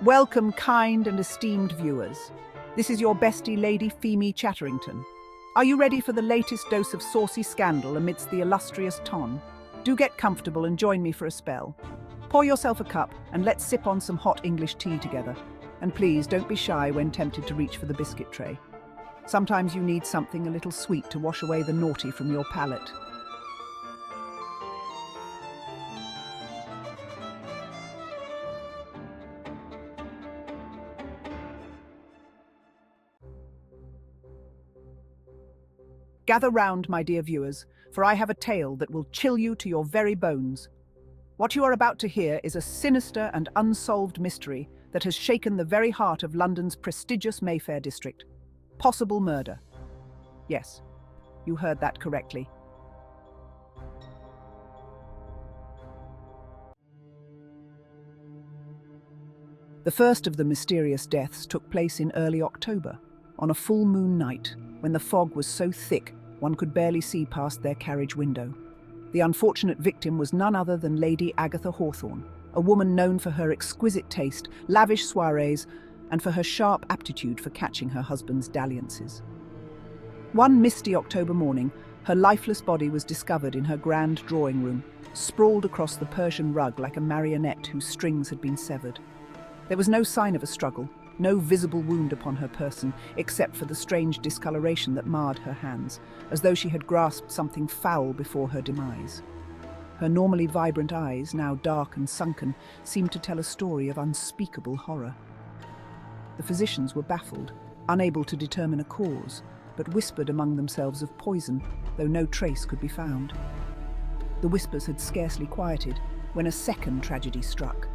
Welcome, kind and esteemed viewers. This is your bestie lady, Pheme Chatterington. Are you ready for the latest dose of saucy scandal amidst the illustrious ton? Do get comfortable and join me for a spell. Pour yourself a cup and let's sip on some hot English tea together. And please don't be shy when tempted to reach for the biscuit tray. Sometimes you need something a little sweet to wash away the naughty from your palate. Gather round, my dear viewers, for I have a tale that will chill you to your very bones. What you are about to hear is a sinister and unsolved mystery that has shaken the very heart of London's prestigious Mayfair district. Possible murder. Yes, you heard that correctly. The first of the mysterious deaths took place in early October, on a full moon night, when the fog was so thick one could barely see past their carriage window. The unfortunate victim was none other than Lady Agatha Hawthorne, a woman known for her exquisite taste, lavish soirees, and for her sharp aptitude for catching her husband's dalliances. One misty October morning, her lifeless body was discovered in her grand drawing room, sprawled across the Persian rug like a marionette whose strings had been severed. There was no sign of a struggle, no visible wound upon her person, except for the strange discoloration that marred her hands, as though she had grasped something foul before her demise. Her normally vibrant eyes, now dark and sunken, seemed to tell a story of unspeakable horror. The physicians were baffled, unable to determine a cause, but whispered among themselves of poison, though no trace could be found. The whispers had scarcely quieted when a second tragedy struck.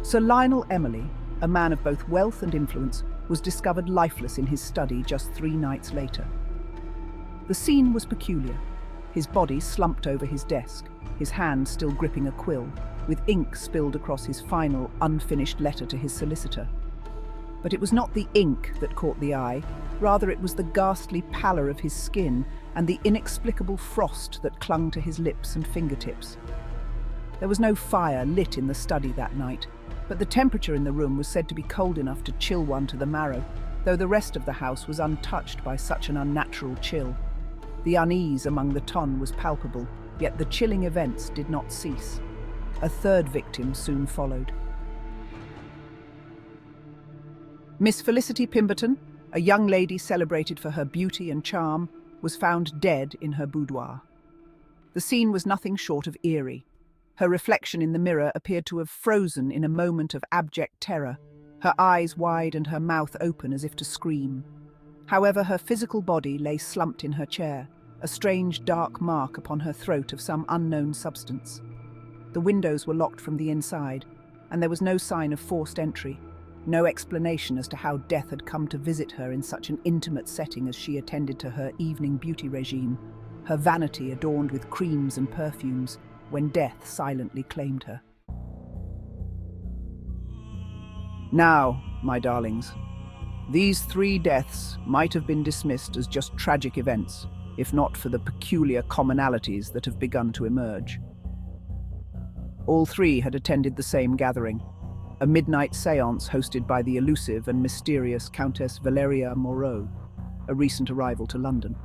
Sir Lionel Emily, a man of both wealth and influence, was discovered lifeless in his study just 3 nights later. The scene was peculiar. His body slumped over his desk, his hand still gripping a quill, with ink spilled across his final, unfinished letter to his solicitor. But it was not the ink that caught the eye, rather it was the ghastly pallor of his skin and the inexplicable frost that clung to his lips and fingertips. There was no fire lit in the study that night, but the temperature in the room was said to be cold enough to chill one to the marrow, though the rest of the house was untouched by such an unnatural chill. The unease among the ton was palpable, yet the chilling events did not cease. A third victim soon followed. Miss Felicity Pemberton, a young lady celebrated for her beauty and charm, was found dead in her boudoir. The scene was nothing short of eerie. Her reflection in the mirror appeared to have frozen in a moment of abject terror, her eyes wide and her mouth open as if to scream. However, her physical body lay slumped in her chair, a strange dark mark upon her throat of some unknown substance. The windows were locked from the inside, and there was no sign of forced entry, no explanation as to how death had come to visit her in such an intimate setting as she attended to her evening beauty regime, her vanity adorned with creams and perfumes, when death silently claimed her. Now, my darlings, these 3 deaths might have been dismissed as just tragic events, if not for the peculiar commonalities that have begun to emerge. All 3 had attended the same gathering, a midnight séance hosted by the elusive and mysterious Countess Valeria Morreau, a recent arrival to London.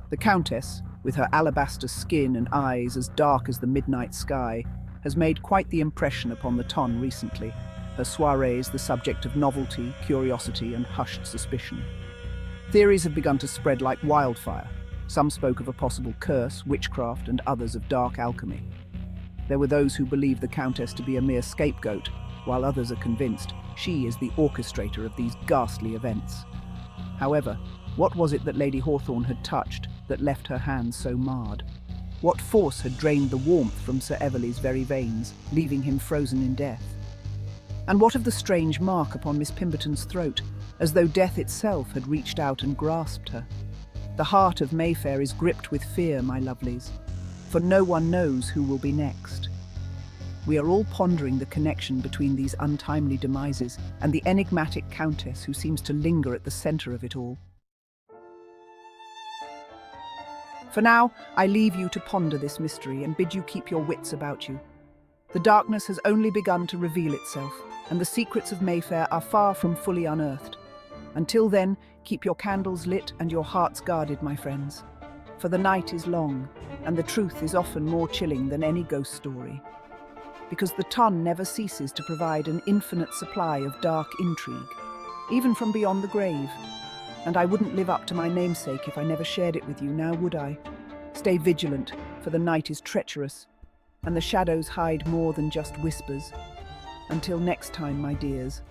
The Countess, with her alabaster skin and eyes as dark as the midnight sky, has made quite the impression upon the ton recently, her soirees the subject of novelty, curiosity, and hushed suspicion. Theories have begun to spread like wildfire. Some spoke of a possible curse, witchcraft, and others of dark alchemy. There were those who believe the Countess to be a mere scapegoat, while others are convinced she is the orchestrator of these ghastly events. However, what was it that Lady Hawthorne had touched that left her hands so marred? What force had drained the warmth from Sir Everleigh's very veins, leaving him frozen in death? And what of the strange mark upon Miss Pemberton's throat, as though death itself had reached out and grasped her? The heart of Mayfair is gripped with fear, my lovelies, for no one knows who will be next. We are all pondering the connection between these untimely demises and the enigmatic Countess who seems to linger at the centre of it all. For now, I leave you to ponder this mystery and bid you keep your wits about you. The darkness has only begun to reveal itself, and the secrets of Mayfair are far from fully unearthed. Until then, keep your candles lit and your hearts guarded, my friends. For the night is long, and the truth is often more chilling than any ghost story. Because the ton never ceases to provide an infinite supply of dark intrigue, even from beyond the grave. And I wouldn't live up to my namesake if I never shared it with you, now would I? Stay vigilant, for the night is treacherous, and the shadows hide more than just whispers. Until next time, my dears.